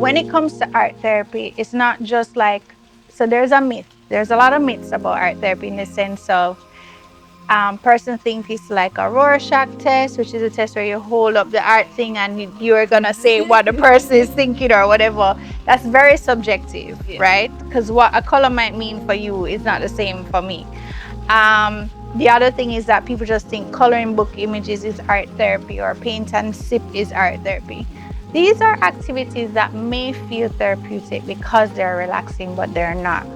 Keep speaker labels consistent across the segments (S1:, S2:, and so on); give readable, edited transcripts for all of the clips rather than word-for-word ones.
S1: When it comes to art therapy, it's not just like, so there's a myth. There's a lot of myths about art therapy in the sense of person think it's like a Rorschach test, which is a test where you hold up the art thing and you're gonna say what the person is thinking or whatever. That's very subjective, right? Because what a color might mean for you is not the same for me. The other thing is that people just think coloring book images is art therapy or paint and sip is art therapy. These are activities that may feel therapeutic because they're relaxing, but they're not.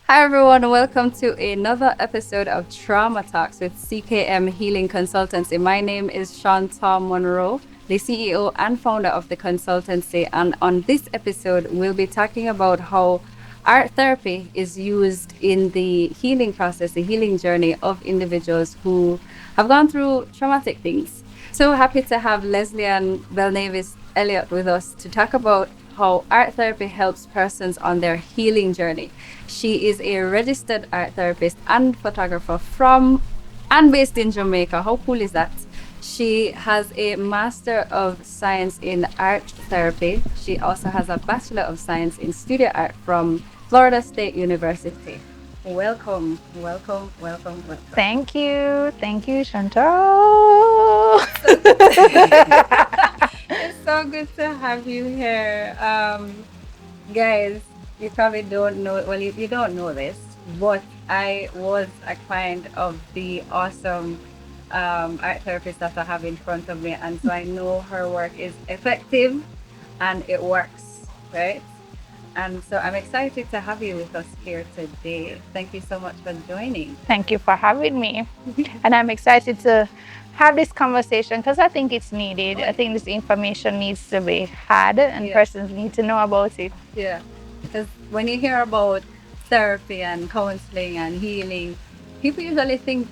S2: Hi everyone, welcome to another episode of Trauma Talks with CKM Healing Consultancy. My name is Chantaeu Munroe, the CEO and founder of the consultancy, and on this episode we'll be talking about how art therapy is used in the healing process, the healing journey of individuals who have gone through traumatic things. So happy to have Lesli-Ann Belnavis-Elliott with us to talk about how art therapy helps persons on their healing journey. She is a registered art therapist and photographer based in Jamaica. How cool is that? She has a Master of Science in Art Therapy. She also has a Bachelor of Science in Studio Art from Florida State University. Welcome.
S1: Thank you, Chantal.
S2: It's so good to have you here. Guys, you probably don't know, well, you don't know this, but I was a client of the awesome art therapist that I have in front of me, and so I know her work is effective and it works, right? And so I'm excited to have you with us here today. Thank you so much for joining.
S1: Thank you for having me. And I'm excited to have this conversation because I think it's needed. I think this information needs to be had and persons need to know about it.
S2: Yeah, because when you hear about therapy and counseling and healing, people usually think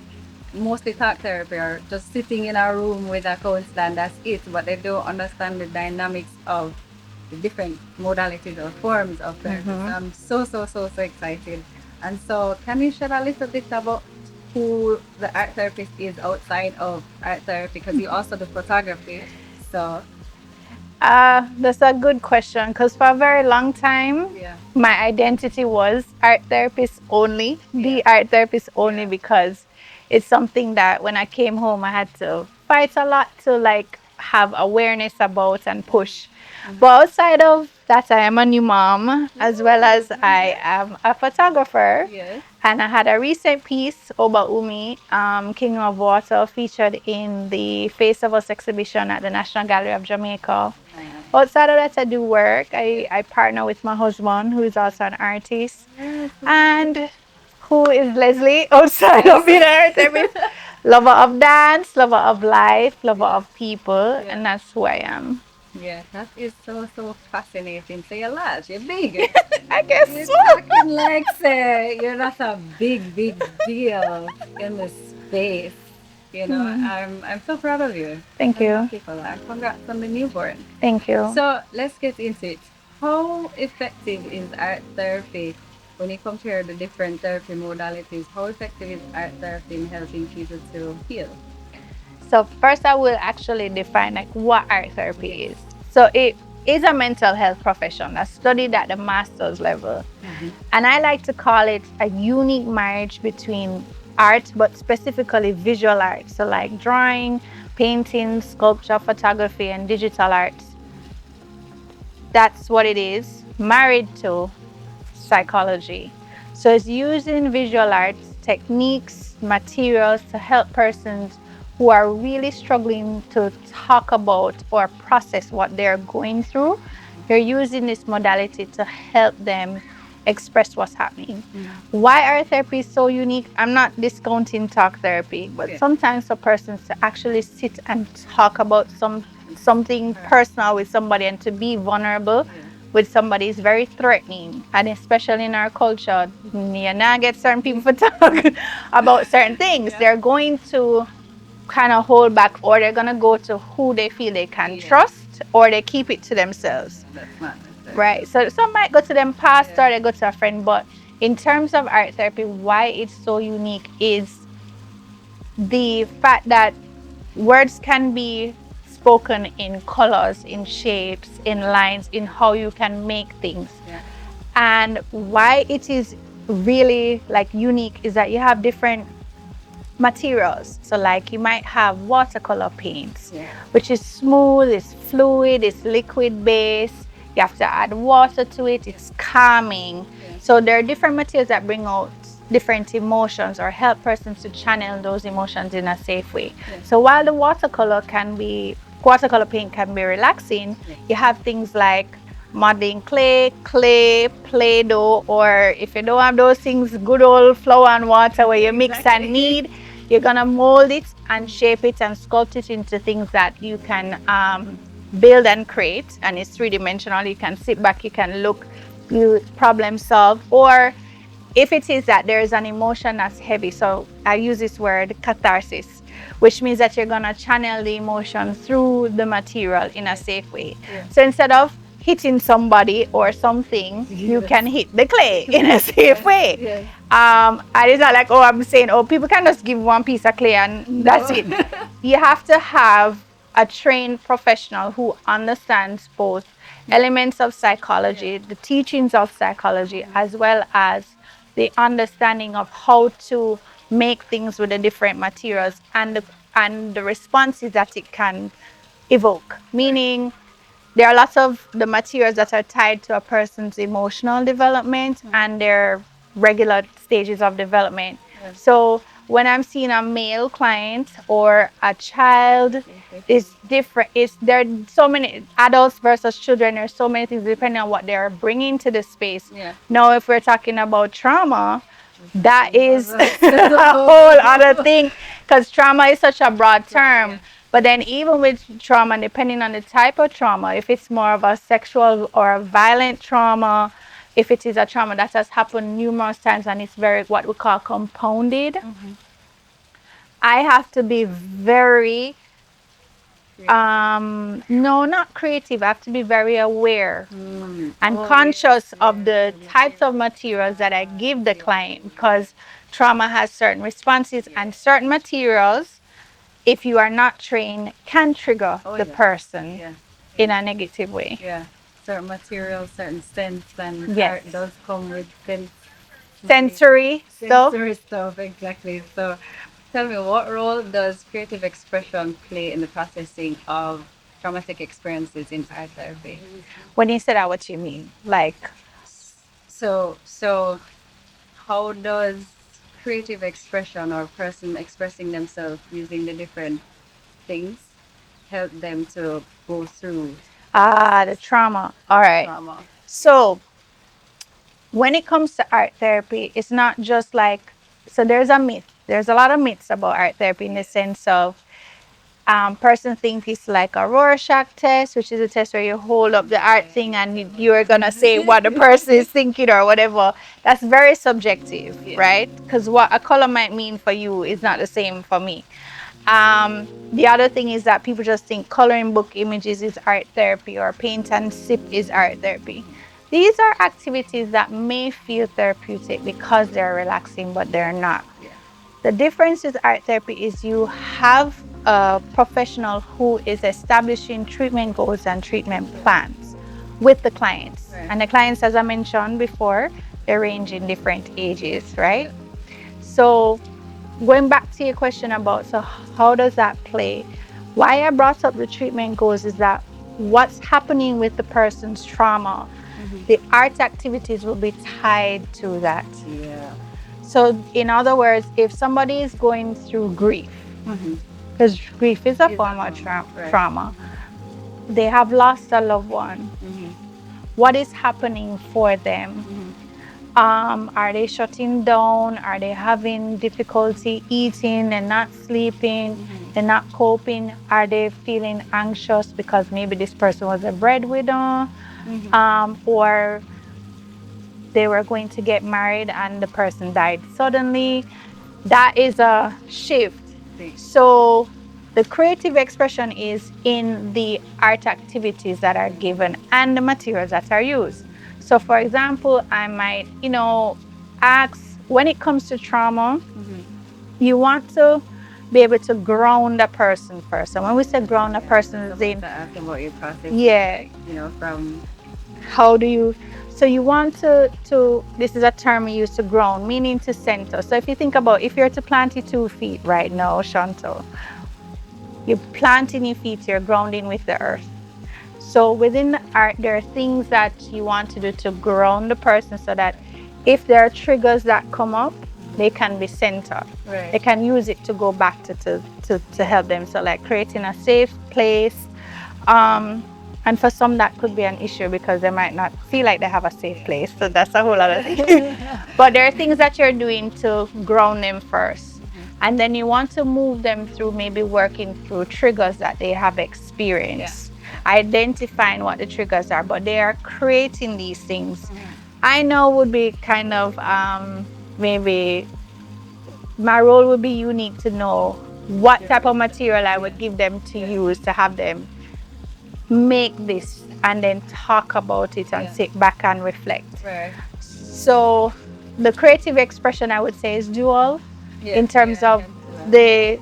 S2: mostly talk therapy or just sitting in a room with a counselor and that's it, but they don't understand the dynamics of the different modalities or forms of therapy. I'm so excited. And so can you share a little bit about who the art therapist is outside of art therapy, because you also do photography? So
S1: that's a good question because for a very long time, my identity was art therapist only, the art therapist only, because it's something that when I came home, I had to fight a lot to like have awareness about and push. But outside of that, I am a new mom, as well as I am a photographer. And I had a recent piece, Oba Umi, King of Water, featured in the Face of Us exhibition at the National Gallery of Jamaica. Outside of that, I do work. I partner with my husband, who is also an artist. And who is Leslie outside of being an art therapist? Lover of dance, lover of life, lover of people, and that's who I am.
S2: yeah, that is so fascinating. So you're large, you're big.
S1: I guess
S2: You're
S1: so.
S2: talking like, say, you're not a big deal in the space. You know, I'm so proud of you.
S1: Thank
S2: I'm
S1: you.
S2: happy for that. Congrats on the newborn.
S1: Thank you.
S2: So let's get into it. How effective is art therapy when you compare the different therapy modalities? How effective is art therapy in helping people to heal?
S1: So first I will actually define like what art therapy is. So it is a mental health profession that's studied at the master's level. And I like to call it a unique marriage between art, but specifically visual art. So like drawing, painting, sculpture, photography, and digital art. That's what it is, married to psychology. So it's using visual arts, techniques, materials to help persons who are really struggling to talk about or process what they're going through. You're using this modality to help them express what's happening. Why art therapy is so unique? I'm not discounting talk therapy, but sometimes for persons to actually sit and talk about something personal with somebody and to be vulnerable with somebody is very threatening. And especially in our culture, you not get certain people to talk about certain things. They're going to kind of hold back, or they're going to go to who they feel they can trust, or they keep it to themselves.
S2: That's not necessary.
S1: Right. So some might go to them pastor, they go to a friend, but in terms of art therapy, why it's so unique is the fact that words can be spoken in colors, in shapes, in lines, in how you can make things.
S2: Yeah.
S1: And why it is really like unique is that you have different materials. So like you might have watercolor paints, which is smooth, it's fluid, it's liquid based. You have to add water to it, it's calming. So there are different materials that bring out different emotions or help persons to channel those emotions in a safe way. So while the watercolor paint can be relaxing, you have things like modeling clay, Play-Doh, or if you don't have those things, good old flour and water where you mix and knead. You're gonna mold it and shape it and sculpt it into things that you can build and create, and it's three-dimensional. You can sit back, you can look, you problem solve. Or if it is that there is an emotion that's heavy, so I use this word catharsis, which means that you're gonna channel the emotion through the material in a safe way. So instead of hitting somebody or something, you can hit the clay in a safe way. And it's not like, oh, I'm saying, oh, people can just give one piece of clay and that's it. You have to have a trained professional who understands both elements of psychology, the teachings of psychology, as well as the understanding of how to make things with the different materials and the responses that it can evoke. Meaning, there are lots of the materials that are tied to a person's emotional development and their regular stages of development. So when I'm seeing a male client or a child, it's different. There are so many adults versus children. There's so many things depending on what they're bringing to the space. Now, if we're talking about trauma, that is a whole other thing, because trauma is such a broad term. But then even with trauma, depending on the type of trauma, if it's more of a sexual or a violent trauma, if it is a trauma that has happened numerous times and it's very, what we call compounded, I have to be very, no, not creative. I have to be very aware and conscious of the types of materials that I give the client, because trauma has certain responses and certain materials, if you are not trained, can trigger the person in a negative way.
S2: Certain materials, certain scents, and
S1: Yes.
S2: those come with
S1: Sensory stuff.
S2: sensory stuff, exactly. So tell me, what role does creative expression play in the processing of traumatic experiences in art therapy?
S1: When you say that, what you mean? Like,
S2: So how does creative expression or person expressing themselves using the different things help them to go through
S1: the trauma. All right.
S2: trauma?
S1: So when it comes to art therapy, it's not just like, so there's a myth. There's a lot of myths about art therapy in the sense of person think it's like a Rorschach test, which is a test where you hold up the art thing and you're gonna say what the person is thinking or whatever. That's very subjective, right? Because what a color might mean for you is not the same for me. The other thing is that people just think coloring book images is art therapy or paint and sip is art therapy. These are activities that may feel therapeutic because they're relaxing, but they're not. The difference with art therapy is you have a professional who is establishing treatment goals and treatment plans with the clients. And the clients, as I mentioned before, they range in different ages, right? So going back to your question about, so how does that play? Why I brought up the treatment goals is that what's happening with the person's trauma, the art activities will be tied to that. So in other words, if somebody is going through grief, because grief is a form of trauma, they have lost a loved one, what is happening for them? Are they shutting down? Are they having difficulty eating and not sleeping? They're not coping? Are they feeling anxious because maybe this person was a breadwinner? Or they were going to get married and the person died suddenly? That is a shift So the creative expression is in the art activities that are given and the materials that are used. So for example, I might, ask, when it comes to trauma, you want to be able to ground a person first. And when we say ground a person, is in
S2: asking about your process.
S1: yeah,
S2: From
S1: how do you, so you want to this is a term we use, to ground, meaning to center. So if you think about, if you're to plant your 2 feet right now, Chantaeu, you're planting your feet, you're grounding with the earth. So within the art, there are things that you want to do to ground the person so that if there are triggers that come up, they can be centered.
S2: Right.
S1: They can use it to go back to help them. So like creating a safe place. And for some that could be an issue because they might not feel like they have a safe place. So that's a whole other thing. But there are things that you're doing to ground them first. And then you want to move them through maybe working through triggers that they have experienced. Identifying what the triggers are, but they are creating these things. I know would be kind of maybe my role would be unique to know what type of material I would give them to use to have them make this and then talk about it and sit back and reflect.
S2: Right.
S1: So the creative expression, I would say, is dual in terms of the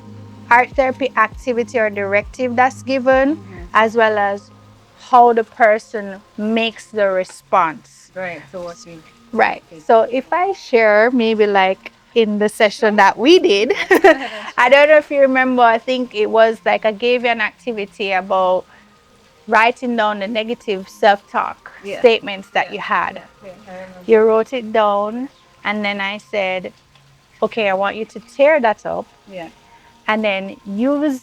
S1: art therapy activity or directive that's given, as well as how the person makes the response.
S2: Right. So what we
S1: Right. So if I share maybe like in the session that we did, I don't know if you remember, I think it was like I gave you an activity about writing down the negative self-talk statements that you had. You wrote it down, and then I said, okay, I want you to tear that up and then use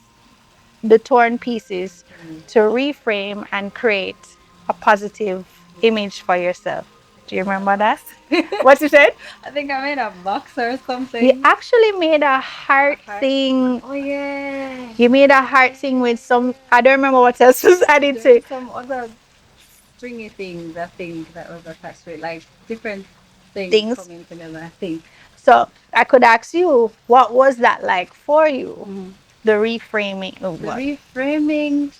S1: the torn pieces to reframe and create a positive image for yourself. Do you remember that? What you said?
S2: I think I made a box or something.
S1: You actually made a heart thing.
S2: Oh yeah.
S1: You made a heart thing with some, I don't remember what else was added to it.
S2: Some other stringy things, I think, that was attached to it, like different things coming together, I think.
S1: So I could ask you, what was that like for you? The reframing of what?
S2: The reframing,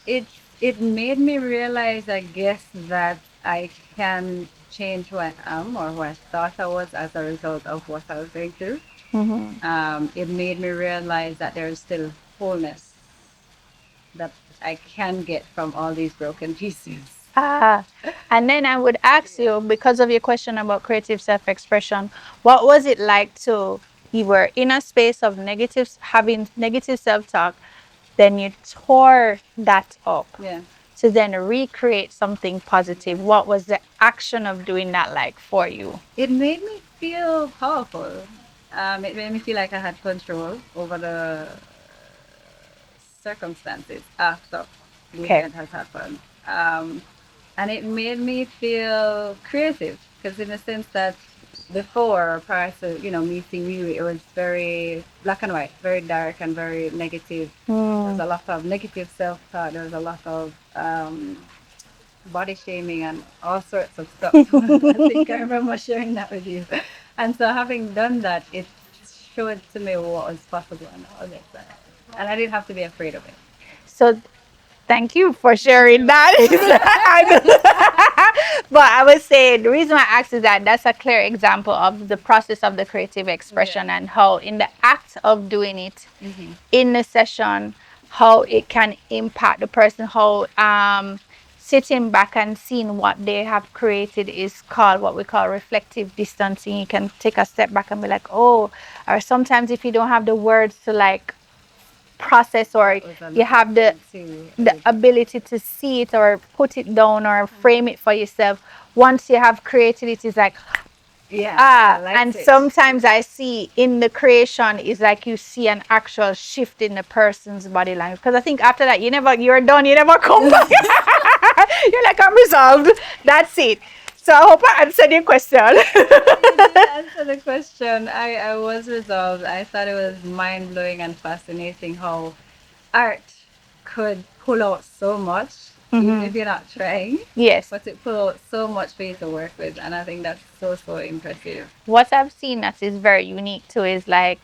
S2: it made me realize, I guess, that I can change who I am or who I thought I was as a result of what I was going through. It made me realize that there is still wholeness that I can get from all these broken pieces.
S1: And then I would ask you, because of your question about creative self-expression, what was it like to, you were in a space of having negative self-talk, then you tore that up to then recreate something positive. What was the action of doing that like for you?
S2: It made me feel powerful. It made me feel like I had control over the circumstances after the event has happened. And it made me feel creative, because in the sense that before, prior to meeting you, it was very black and white, very dark and very negative. There was a lot of negative self-talk. There was a lot of body shaming and all sorts of stuff. I think I remember sharing that with you. And so having done that, it showed to me what was possible and all this. And I didn't have to be afraid of it.
S1: So thank you for sharing that. But I would say the reason I asked is that that's a clear example of the process of the creative expression and how in the act of doing it in the session, how it can impact the person, how sitting back and seeing what they have created is called what we call reflective distancing. You can take a step back and be like, oh, or sometimes if you don't have the words to like process, or you have the ability to see it or put it down or frame it for yourself, once you have created it, it's like and sometimes I see in the creation is like you see an actual shift in the person's body language, because I think after that you're done, you never come back. You're like, I'm resolved, that's it. So I hope I answered your question.
S2: You did answer the question. I was resolved. I thought it was mind-blowing and fascinating how art could pull out so much, even if you're not trying.
S1: Yes.
S2: But it pull out so much for you to work with. And I think that's so impressive.
S1: What I've seen that is very unique too is like,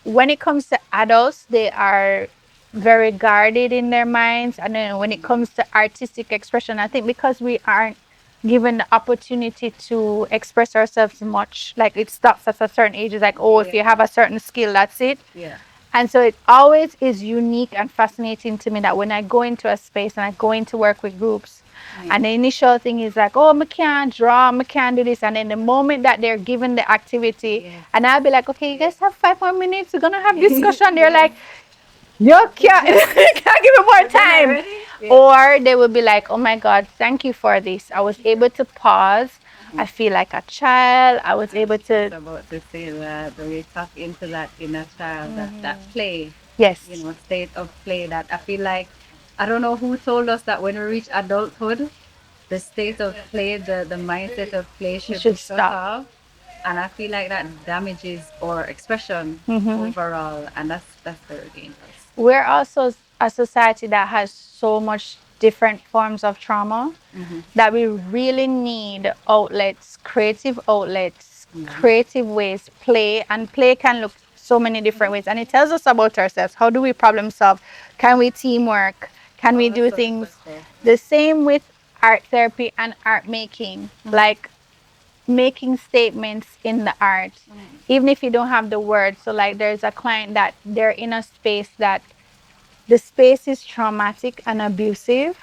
S1: when it comes to adults, they are very guarded in their minds. And then when it comes to artistic expression, I think because we aren't given the opportunity to express ourselves much, like it stops at a certain age. It's like, oh, if you have a certain skill, that's it.
S2: Yeah.
S1: And so it always is unique and fascinating to me that when I go into a space and I go into work with groups, and the initial thing is like, oh, I can't draw, I can't do this. And then the moment that they're given the activity, and I'll be like, okay, you guys have 5 more minutes, we're going to have discussion. They're like, you can't, can't give me more time. Or they will be like, oh my God, thank you for this. I was able to pause. I feel like a child. I was able
S2: I was
S1: to,
S2: about to say that when we tap into that inner child, that play,
S1: yes,
S2: state of play, that I feel like, I don't know who told us that when we reach adulthood, the state of play, the mindset of play should
S1: should
S2: be shut
S1: stop.
S2: off. And I feel like that damages our expression overall, and that's very dangerous.
S1: We're also a society that has so much different forms of trauma that we really need outlets, creative outlets, creative ways, play. And play can look so many different ways. And it tells us about ourselves. How do we problem solve? Can we teamwork? Can we do things? The same with art therapy and art making. Like making statements in the art, even if you don't have the words. So like there's a client that they're in a space that the space is traumatic and abusive,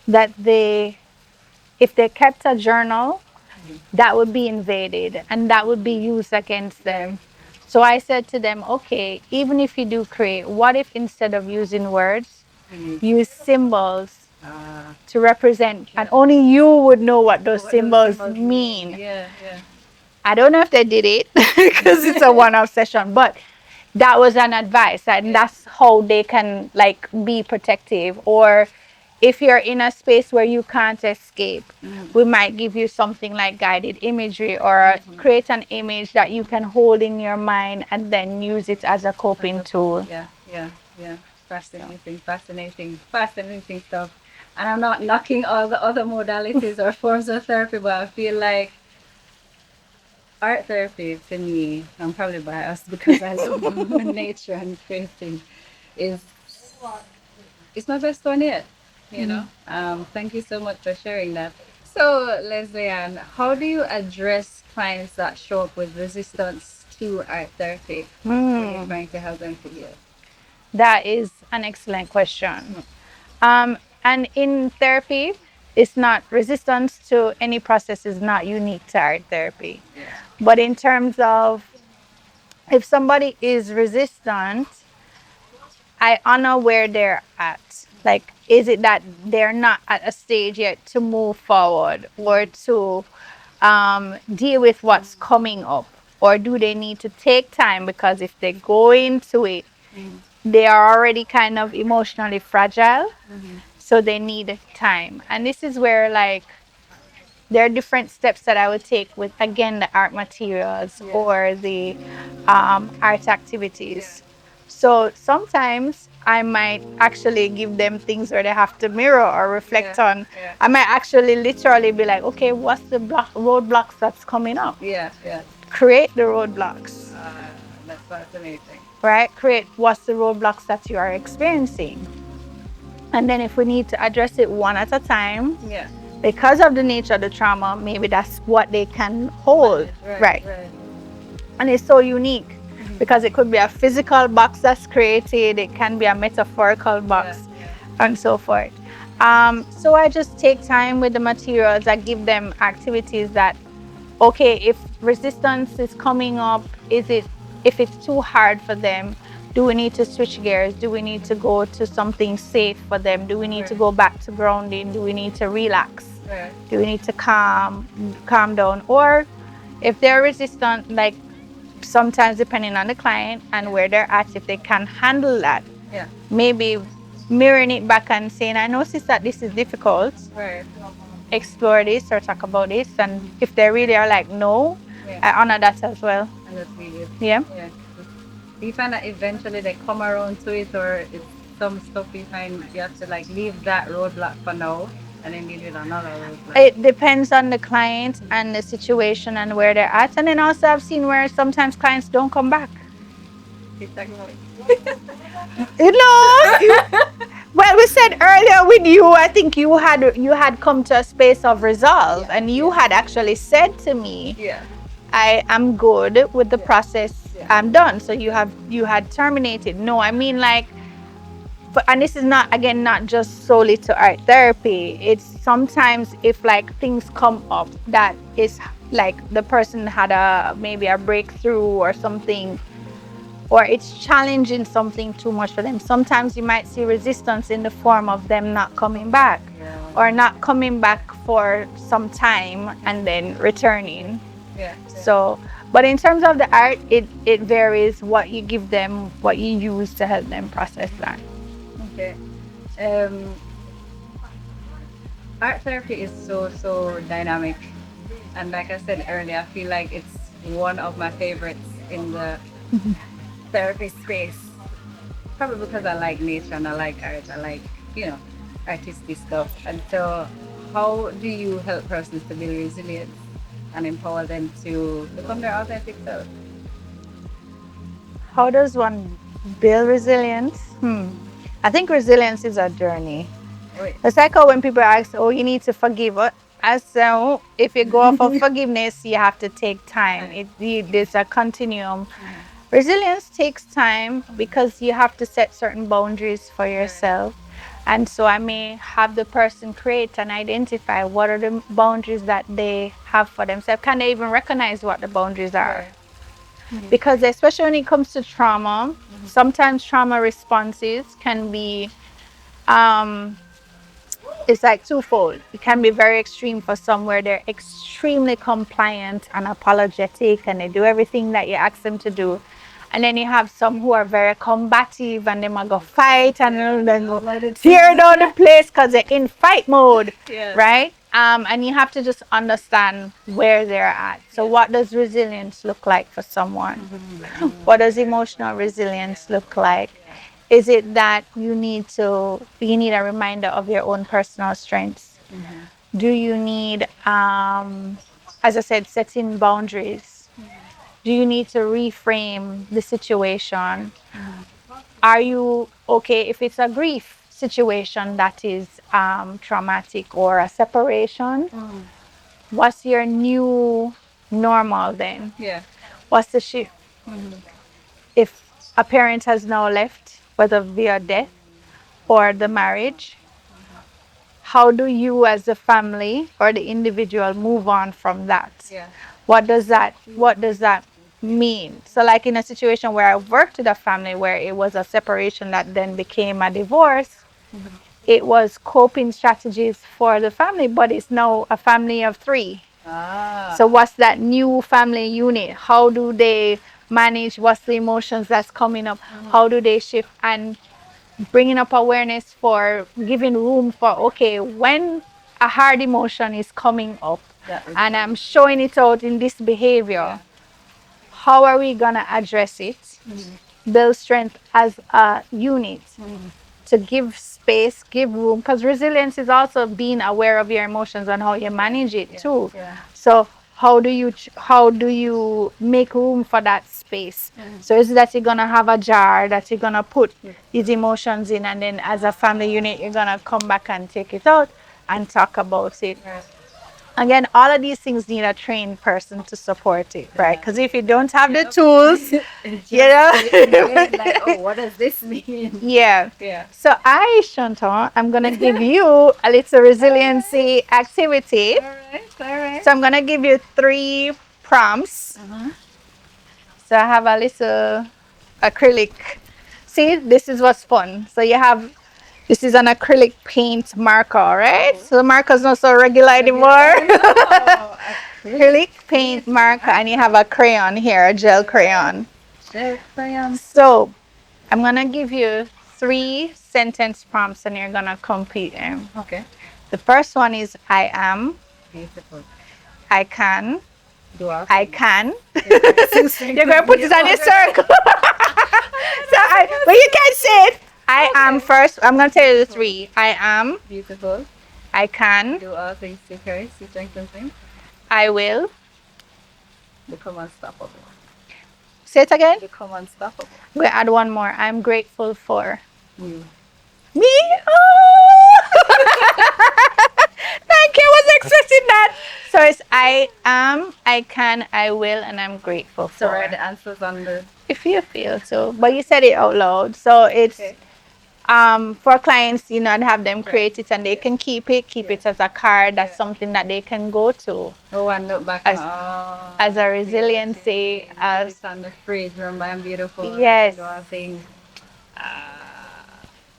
S1: that they, if they kept a journal, that would be invaded and that would be used against them. So I said to them, okay, even if you do create, what if instead of using words, use symbols to represent, and only you would know what those symbols mean.
S2: Yeah, yeah.
S1: I don't know if they did it because it's a one-off session, but that was an advice, and that's how they can like be protective. Or if you're in a space where you can't escape, we might give you something like guided imagery, or create an image that you can hold in your mind and then use it as a coping tool.
S2: Yeah, yeah, yeah. Fascinating stuff. And I'm not knocking all the other modalities or forms of therapy, but I feel like art therapy to me, I'm probably biased because I love nature and creating, is it's my best one yet. Thank you so much for sharing that. So, Lesli-Ann, how do you address clients that show up with resistance to art therapy when you're trying to help them to heal?
S1: That is an excellent question. And in therapy, it's not, resistance to any process is not unique to art therapy. But in terms of if somebody is resistant, I honor where they're at. Like, is it that they're not at a stage yet to move forward or to deal with what's coming up? Or do they need to take time? Because if they go into it, they are already kind of emotionally fragile. So they need time. And this is where, like, there are different steps that I would take with, again, the art materials or the art activities. So sometimes I might actually give them things where they have to mirror or reflect on. I might actually literally be like, okay, what's the roadblocks that's coming up?
S2: Yeah.
S1: Create the roadblocks.
S2: That's fascinating.
S1: Right? Create what's the roadblocks that you are experiencing. And then if we need to address it one at a time, because of the nature of the trauma, maybe that's what they can hold. Right. And it's so unique because it could be a physical box that's created, it can be a metaphorical box, and so forth. So I just take time with the materials. I give them activities that, okay, if resistance is coming up, if it's too hard for them, do we need to switch gears? Do we need to go to something safe for them? Do we need to go back to grounding? Do we need to relax? Do we need to calm down? Or if they're resistant, like sometimes depending on the client and where they're at, if they can handle that, maybe mirroring it back and saying, I noticed that this is difficult. Explore this or talk about this. And if they really are like, no, I honor that as well.
S2: And that's really
S1: Yeah.
S2: Do you find that eventually they come around to it, or it's some stuff you find you have to like leave that roadblock for now and then deal with another roadblock?
S1: It depends on the client and the situation and where they're at. And then also I've seen where sometimes clients don't come back.
S2: Exactly.
S1: You know, well, we said earlier with you, I think you had come to a space of resolve,
S2: Yeah,
S1: and you had actually said to me,
S2: Yeah.
S1: I am good with the process.
S2: Yeah.
S1: I'm done. So you had terminated. No, I mean like, and this is not, again, not just solely to art therapy. It's sometimes if like things come up that is like the person had maybe a breakthrough or something, or it's challenging something too much for them. Sometimes you might see resistance in the form of them not coming back, or not coming back for some time and then returning.
S2: Yeah.
S1: So, but in terms of the art, it varies what you give them, what you use to help them process that.
S2: Okay. Art therapy is so dynamic, and like I said earlier, I feel like it's one of my favorites in the therapy space. Probably because I like nature and I like art. I like, artistic stuff. And so, how do you help persons to build resilience and empower them to become their authentic self?
S1: How does one build resilience? I think resilience is a journey.
S2: Wait.
S1: It's like how when people ask, "Oh, you need to forgive." As so, if you go off of forgiveness, you have to take time. There's a continuum. Resilience takes time because you have to set certain boundaries for yourself. And so I may have the person create and identify what are the boundaries that they have for themselves. Can they even recognize what the boundaries are? Because especially when it comes to trauma, sometimes trauma responses can be it's like twofold. It can be very extreme for some where they're extremely compliant and apologetic and they do everything that you ask them to do. And then you have some who are very combative and they might go fight and then go tear down the place because they're in fight mode, right? And you have to just understand where they're at. So what does resilience look like for someone? What does emotional resilience look like? Is it that you need a reminder of your own personal strengths? Do you need, as I said, setting boundaries? Do you need to reframe the situation? Are you okay if it's a grief situation that is traumatic or a separation? What's your new normal then?
S2: Yeah.
S1: What's the shift? If a parent has now left, whether via death or the marriage, how do you as a family or the individual move on from that?
S2: Yeah.
S1: What does that mean? So like in a situation where I worked with a family where it was a separation that then became a divorce, it was coping strategies for the family, but it's now a family of 3. So what's that new family unit? How do they manage? What's the emotions that's coming up? How do they shift? And bringing up awareness for giving room for, okay, when a hard emotion is coming up and I'm showing it out in this behavior, how are we going to address it? Build strength as a unit to give space, give room, because resilience is also being aware of your emotions and how you manage it too. So how do you make room for that space? So is it that you're gonna have a jar that you're gonna put these emotions in, and then as a family unit you're gonna come back and take it out and talk about it? Again, all of these things need a trained person to support it, right? Because if you don't have the tools,
S2: Like, oh, what does this mean?
S1: Yeah. So Chantaeu, I'm gonna give you a little resiliency activity.
S2: All right.
S1: So I'm gonna give you 3 prompts. So I have a little acrylic. See, this is what's fun. So this is an acrylic paint marker, right? So the marker's not so regular anymore. Acrylic paint marker, and you have a crayon here, a gel crayon. So I'm gonna give you 3 sentence prompts, and you're gonna complete them.
S2: Okay.
S1: The first one is I am.
S2: Beautiful.
S1: I can.
S2: I
S1: can. You're gonna put it on a circle. But you can say it. I am first. I'm gonna tell you the 3. I am.
S2: Beautiful.
S1: I can.
S2: Do all things through Christ who strengthens me.
S1: I will.
S2: Become unstoppable.
S1: Say it again.
S2: Become unstoppable.
S1: We add one more. I'm grateful for
S2: You.
S1: me. Oh! Thank you. I was expecting that. So it's I am, I can, I will, and I'm grateful for.
S2: So write the answers on the.
S1: If you feel so, but you said it out loud, so it's
S2: Okay.
S1: for clients, and have them
S2: Right.
S1: create it, and they can keep it as a card. That's something that they can go to
S2: Oh, and look back
S1: as a resiliency,
S2: Put
S1: as
S2: it on the fridge. Remember, I'm beautiful.
S1: Yes.
S2: Do all things.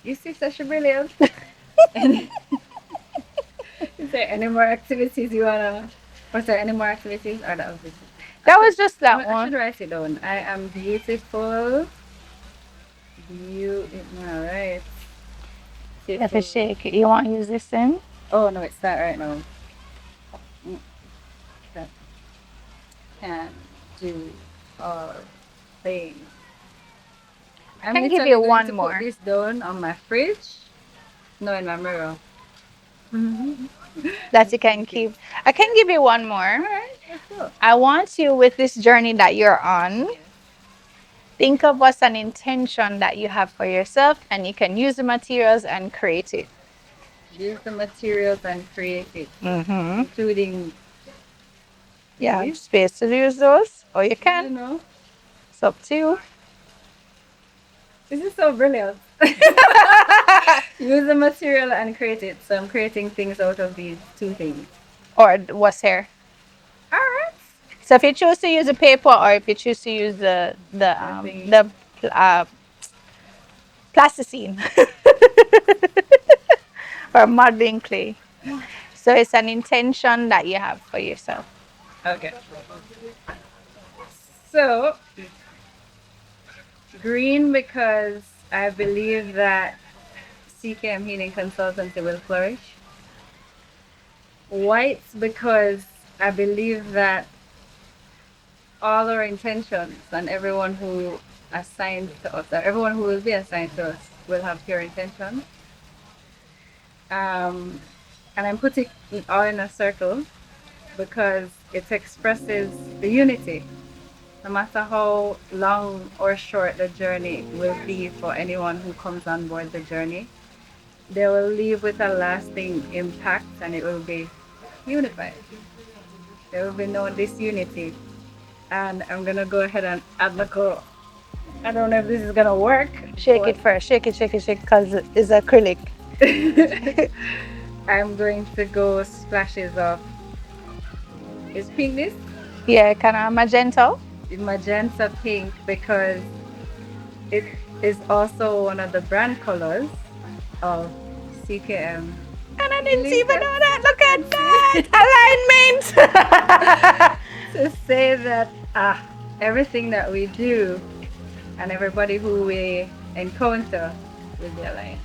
S2: You see, such a brilliant. Is there any more activities you wanna? Was there any more activities, or that was it?
S1: that was just that
S2: I should
S1: one.
S2: write it down. I am beautiful. All right.
S1: You have to shake it. You want to use this thing?
S2: Oh no, it's not right now. That can do all things. I'm
S1: can give
S2: literally
S1: you
S2: going
S1: one
S2: to
S1: more.
S2: Put this down on my fridge. No, in my mirror.
S1: That you can keep. I can give you one more.
S2: Alright, let's go.
S1: I want you, with this journey that you're on, think of what's an intention that you have for yourself, and you can use the materials and create it.
S2: Use the materials and create it,
S1: Mm-hmm.
S2: including.
S1: Yeah,
S2: these.
S1: space to use those, or you
S2: You
S1: can.
S2: know,
S1: It's up to you.
S2: this is so brilliant. Use the material and create it. So I'm creating things out of these two things.
S1: Or what's here.
S2: All right.
S1: So if you choose to use the paper, or if you choose to use the plasticine or modeling clay. So it's an intention that you have for yourself.
S2: Okay. So green, because I believe that CKM Healing Consultancy will flourish. White, because I believe that all our intentions and everyone who assigns to us, or everyone who will be assigned to us, will have pure intentions. And I'm putting it all in a circle because it expresses the unity. No matter how long or short the journey will be for anyone who comes on board the journey, they will leave with a lasting impact, and it will be unified. There will be no disunity. And I'm gonna go ahead and add the color. I don't know if this is gonna work.
S1: Shake it first. Shake it, because it's acrylic.
S2: I'm going to go splashes of. Is pink this?
S1: Yeah, kind of magenta.
S2: Magenta pink, because it is also one of the brand colors of CKM.
S1: And I didn't even know that. Look at that. Alignment.
S2: To say that everything that we do and everybody who we encounter will be aligned.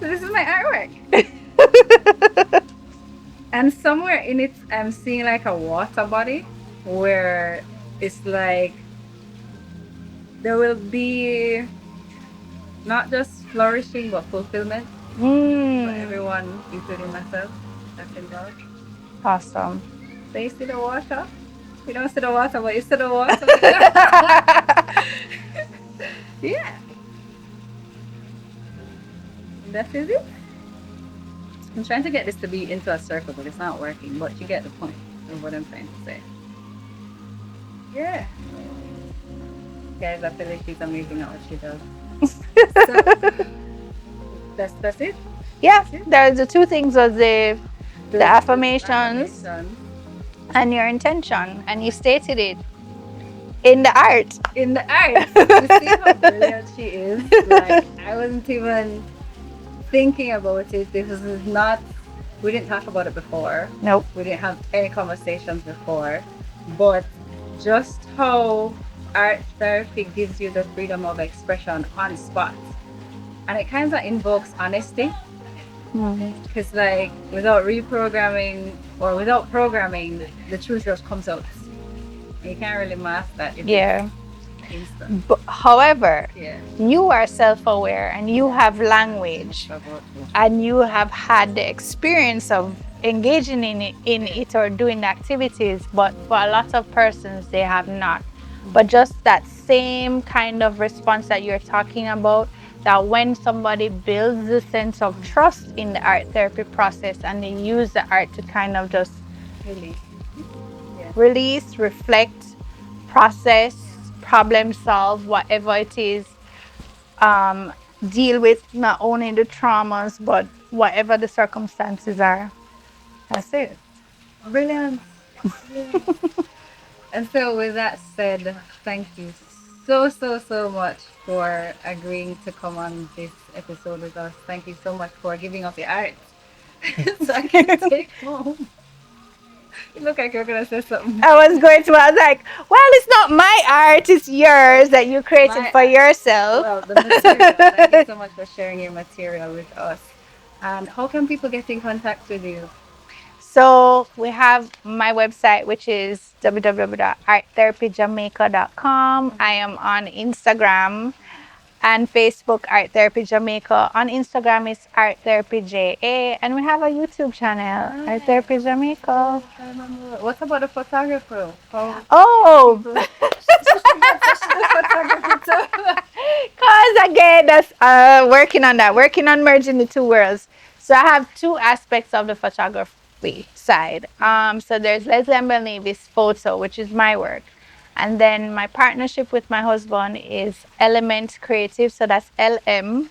S2: So this is my artwork. And somewhere in it, I'm seeing like a water body where it's like there will be not just flourishing but fulfillment for everyone, including myself, that's involved.
S1: Awesome.
S2: So you see the water? You don't see the water, but you see the water. Yeah. That is it. I'm trying to get this to be into a circle, but it's not working. But you get the point of what I'm trying to say. Yeah. Guys, I feel like she's amazing at what she does. So, that's it.
S1: Yeah, there's the two things of the affirmations and your intention, and you stated it in the art.
S2: In the art. You see how brilliant she is? Like, I wasn't even thinking about it. This is not, we didn't talk about it before.
S1: Nope.
S2: We didn't have any conversations before. But just how art therapy gives you the freedom of expression on spot. And it kind of invokes honesty. Because like without reprogramming or without programming, the truth just comes out. And you can't really mask that.
S1: Yeah.
S2: Instant.
S1: But, however,
S2: Yeah.
S1: you are self-aware and you have language and you have had the experience of engaging in it or doing the activities, but for a lot of persons they have not. But just that same kind of response that you're talking about, that when somebody builds a sense of trust in the art therapy process and they use the art to kind of just release, reflect, process, problem solve, whatever it is, deal with not only the traumas but whatever the circumstances are. That's it.
S2: Brilliant. And so, with that said, thank you so much for agreeing to come on this episode with us. Thank you so much for giving up your art so I can take home. You look like you're gonna say something.
S1: I was like, well, it's not my art, it's yours that you created
S2: My
S1: for
S2: art.
S1: yourself.
S2: Well, the material. Thank you so much for sharing your material with us. And how can people get in contact with you?
S1: So we have my website, which is www.arttherapyjamaica.com. I am on Instagram and Facebook, Art Therapy Jamaica. On Instagram, it's Art Therapy JA. And we have a YouTube channel, Art Therapy Jamaica.
S2: What about the photographer? How
S1: Oh,
S2: people should the photographer too?
S1: because again, that's working on that, working on merging the two worlds. So I have two aspects of the photography side. So there's Lesli-Ann Belnavis photo, which is my work. And then my partnership with my husband is Element Creative. So that's LM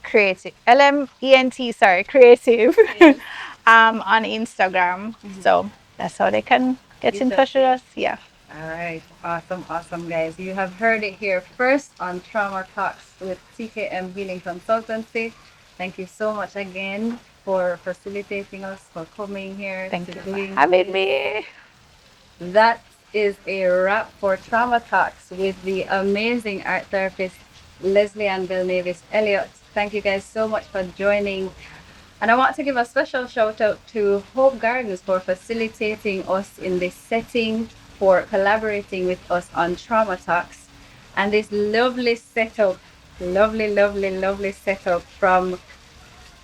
S1: Creative. LMENT, sorry, Creative.
S2: Yes.
S1: On Instagram. So that's how they can get in touch with us. Yeah.
S2: All right. Awesome, guys. You have heard it here first on Trauma Talks with CKM Healing Consultancy. Thank you so much again for facilitating us, for coming here.
S1: Thank you for having me.
S2: That is a wrap for Trauma Talks with the amazing art therapist Lesli-Ann Belnavis-Elliott. Thank you guys so much for joining. And I want to give a special shout out to Hope Gardens for facilitating us in this setting, for collaborating with us on Trauma Talks. And this lovely setup, lovely setup from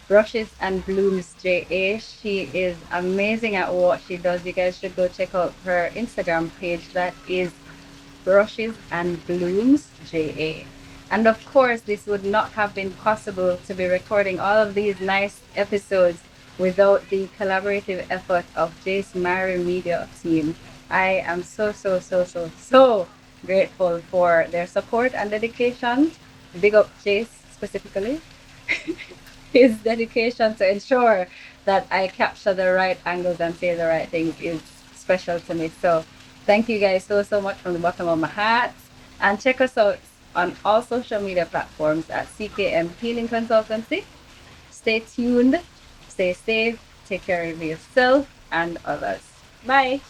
S2: Brushes and Blooms JA. She is amazing at what she does. You guys should go check out her Instagram page. That is Brushes and Blooms JA. And of course, this would not have been possible to be recording all of these nice episodes without the collaborative effort of Jace Mary Media team. I am so grateful for their support and dedication. Big up Jace specifically. His dedication to ensure that I capture the right angles and say the right things is special to me. So thank you guys so much from the bottom of my heart. And check us out on all social media platforms at CKM Healing Consultancy. Stay tuned, stay safe, take care of yourself and others. Bye.